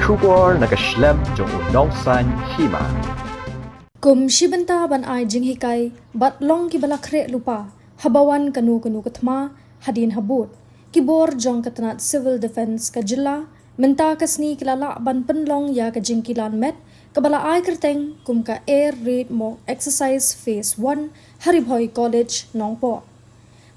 Shubor nakaslem jong unongsan Hima. Kum shibenta ban ai jing hikai bat long ki balakre lupa habawan kanu katma hadin habut kibor jong katanat civil defense ka jilla menta kasni kilala ban penlong ya ka jingkilan met kabala ai kerteng kum ka air raid mock exercise phase 1 hari Bhoi college Nongpoh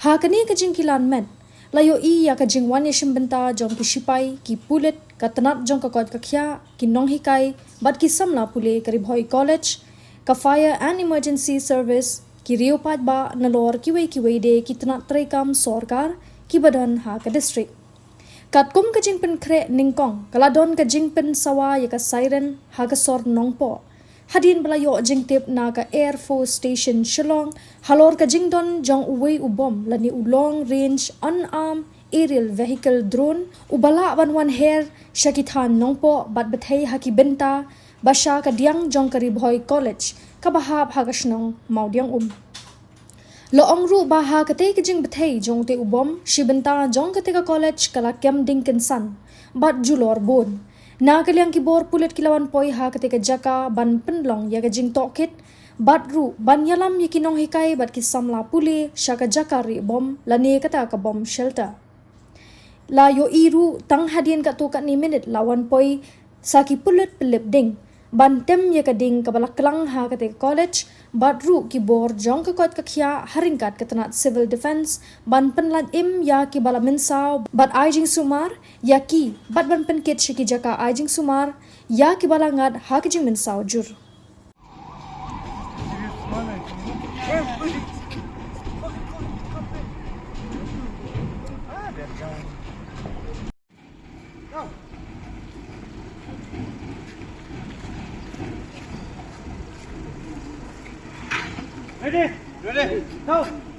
ha kani ka jingkilan met layo I ya ka jingwan ya shimbenta jong ki shipai ki pulet katanat jong ka kot ka khya ki nong hikai bat ki Samla Pule ka Bhoi college ka fire and emergency service ki riopat ba nalor kiwei de ki tanat trekam sorkar ki badan ha ka district kat kum ka jingpen kre ningkong kaladon ka jingpen sawa ya ka siren ha ka sor Nongpoh hadin balayo jingtip na ka air force station Shillong halor ka jingdon jong uwei ubom lani ulong range unarmed aerial vehicle drone ubala ban hair shakithan Nongpoh bat bathei haki benta basha ka diang jong kari Bhoi college ka bahab hagasnong maudiang loong ru baha kate ka jing bathei jong te ubom shibenta jong kate ka college kala kem dingken san bat julor bon na kaliang kibor pulet kilawan poi ha kate ka jaka ban penlong ya ka jing tokit bat ru ban yalam yikinong hikai bat ki Samla Pule shaka jaka ri bom lani kata ka bom shelter la yo iru tang hadin ka tu ka ni minute lawan poi saki pulet pelip ding bantem ya ka ding ka balaklang ha ka te college badru ki bor jong ka kot ka khya haringkat ka tanat civil defense ban penlan im ya ki bala Mynsaw bat aijing sumar ya ki bat ban pen kit shiki jaka aijing sumar ya ki bala ngad ha ki jing Mynsaw jur Ready? Ready. Go.